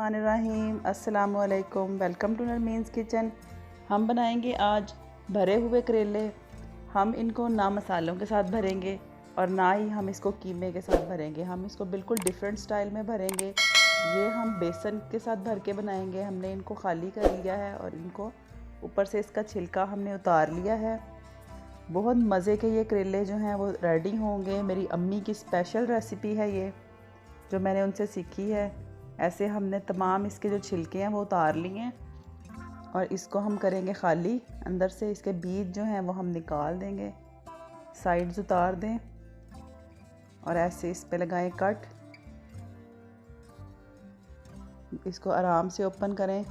बिस्मिल्लाहिर्रहमानिर्रहीम। अस्सलामु अलैकुम। Welcome to Narmeen's kitchen. हम बनाएंगे आज भरे हुए करेले। हम इनको ना मसालों के साथ भरेंगे और ना ही हम इसको कीमे के साथ भरेंगे। हम इसको बिल्कुल डिफरेंट स्टाइल में भरेंगे। ये हम बेसन के साथ भर के बनाएंगे। हमने इनको खाली कर लिया है और इनको ऊपर से इसका छिलका हमने उतार लिया है। बहुत मज़े के ये करेले जो हैं वो रेडी होंगे। मेरी अम्मी की स्पेशल रेसिपी है ये, जो मैंने उनसे सीखी है। ऐसे हमने तमाम इसके जो छिलके हैं वो उतार लिए हैं और इसको हम करेंगे खाली। अंदर से इसके बीज जो हैं वो हम निकाल देंगे, साइड्स उतार दें और ऐसे इस पे लगाएं कट। इसको आराम से ओपन करें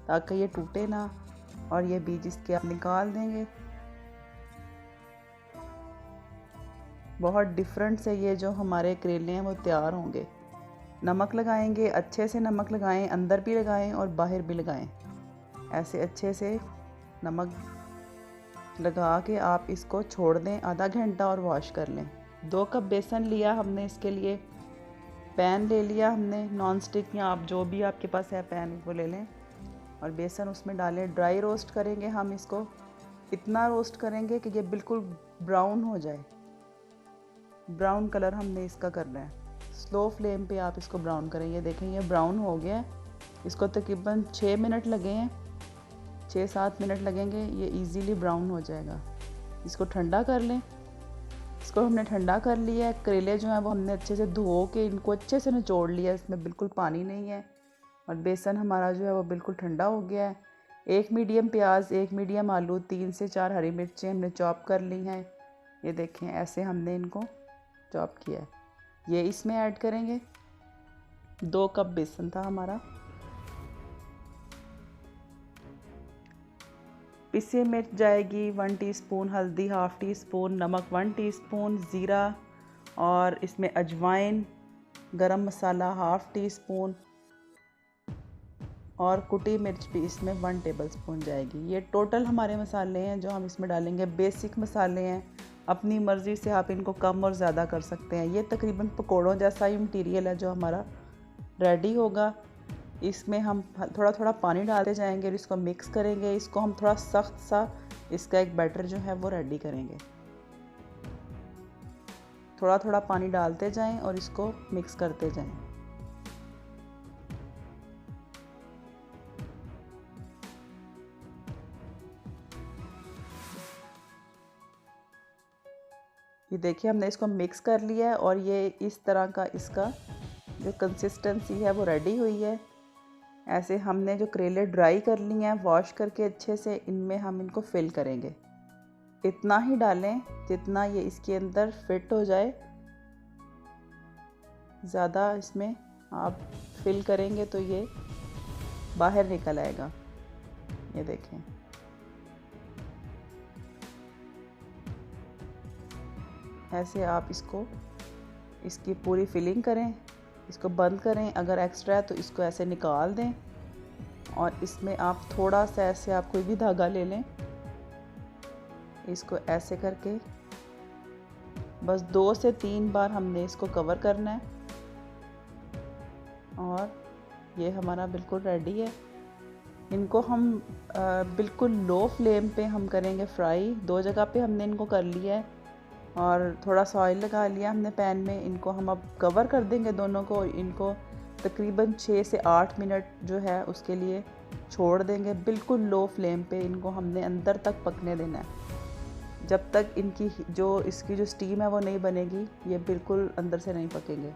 ताकि ये टूटे ना, और ये बीज इसके आप निकाल देंगे। बहुत डिफरेंट से ये जो हमारे करेले हैं वो तैयार होंगे। नमक लगाएंगे, अच्छे से नमक लगाएं, अंदर भी लगाएं और बाहर भी लगाएं। ऐसे अच्छे से नमक लगा के आप इसको छोड़ दें आधा घंटा और वॉश कर लें। 2 कप बेसन लिया हमने इसके लिए। पैन ले लिया हमने नॉन स्टिक या आप जो भी आपके पास है पैन वो ले लें और बेसन उसमें डालें। ड्राई रोस्ट करेंगे हम इसको। इतना रोस्ट करेंगे कि ये बिल्कुल ब्राउन हो जाए। ब्राउन कलर हमने इसका करना है। स्लो फ्लेम पे आप इसको ब्राउन करें। ये देखें ये ब्राउन हो गया है। इसको तकरीबन 6 मिनट लगे हैं, 6-7 मिनट लगेंगे, ये इजीली ब्राउन हो जाएगा। इसको ठंडा कर लें। इसको हमने ठंडा कर लिया है। करेले जो हैं वो हमने अच्छे से धो के इनको अच्छे से निचोड़ लिया है। इसमें बिल्कुल पानी नहीं है और बेसन हमारा जो है वो बिल्कुल ठंडा हो गया है। 1 मीडियम प्याज, 1 मीडियम आलू, 3 से 4 हरी मिर्चें हमने चॉप कर ली हैं। ये देखें ऐसे हमने इनको चॉप किया है। ये इसमें ऐड करेंगे। 2 कप बेसन था हमारा। पिसी मिर्च जाएगी 1 टीस्पून, हल्दी 1/2 टीस्पून, नमक 1 टीस्पून, ज़ीरा और इसमें अजवाइन, गरम मसाला 1/2 टीस्पून और कुटी मिर्च भी इसमें 1 टेबलस्पून जाएगी। ये टोटल हमारे मसाले हैं जो हम इसमें डालेंगे। बेसिक मसाले हैं, अपनी मर्ज़ी से आप इनको कम और ज़्यादा कर सकते हैं। ये तकरीबन पकोड़ों जैसा ही मटीरियल है जो हमारा रेडी होगा। इसमें हम थोड़ा थोड़ा पानी डालते जाएंगे और इसको मिक्स करेंगे। इसको हम थोड़ा सख्त सा इसका एक बैटर जो है वो रेडी करेंगे। थोड़ा थोड़ा पानी डालते जाएं और इसको मिक्स करते जाएं। ये देखिए हमने इसको मिक्स कर लिया है और ये इस तरह का इसका जो कंसिस्टेंसी है वो रेडी हुई है। ऐसे हमने जो करेले ड्राई कर लिए हैं वॉश करके अच्छे से, इनमें हम इनको फिल करेंगे। इतना ही डालें जितना ये इसके अंदर फिट हो जाए। ज़्यादा इसमें आप फिल करेंगे तो ये बाहर निकल आएगा। ये देखें ऐसे आप इसकी पूरी फिलिंग करें। इसको बंद करें। अगर एक्स्ट्रा है तो इसको ऐसे निकाल दें और इसमें आप थोड़ा सा ऐसे आप कोई भी धागा ले लें। इसको ऐसे करके बस 2 से 3 बार हमने इसको कवर करना है और ये हमारा बिल्कुल रेडी है। इनको हम बिल्कुल लो फ्लेम पे हम करेंगे फ्राई। 2 जगह पे हमने इनको कर लिया है और थोड़ा सा ऑयल लगा लिया हमने पैन में। इनको हम अब कवर कर देंगे दोनों को। इनको तकरीबन 6 से 8 मिनट जो है उसके लिए छोड़ देंगे। बिल्कुल लो फ्लेम पे इनको हमने अंदर तक पकने देना है। जब तक इसकी जो स्टीम है वो नहीं बनेगी, ये बिल्कुल अंदर से नहीं पकेंगे।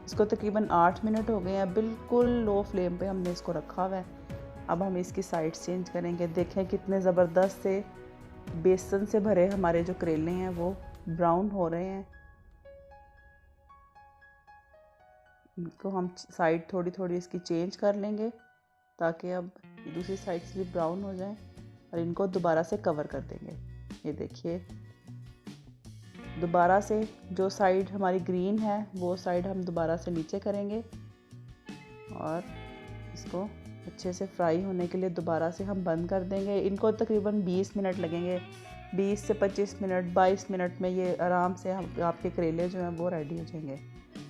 इसको तकरीबन 8 मिनट हो गए हैं। बिल्कुल लो फ्लेम पे हमने इसको रखा हुआ है। अब हम इसकी साइड चेंज करेंगे। देखें कितने ज़बरदस्त से बेसन से भरे हमारे जो करेले हैं वो ब्राउन हो रहे हैं। इनको हम साइड थोड़ी थोड़ी इसकी चेंज कर लेंगे ताकि अब दूसरी साइड से भी ब्राउन हो जाए और इनको दोबारा से कवर कर देंगे। ये देखिए दोबारा से जो साइड हमारी ग्रीन है वो साइड हम दोबारा से नीचे करेंगे और इसको अच्छे से फ्राई होने के लिए दोबारा से हम बंद कर देंगे। इनको तकरीबन 20 मिनट लगेंगे। 20 से 25 मिनट, 22 मिनट में ये आराम से हम आपके करेले जो हैं वो रेडी हो जाएंगे।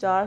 4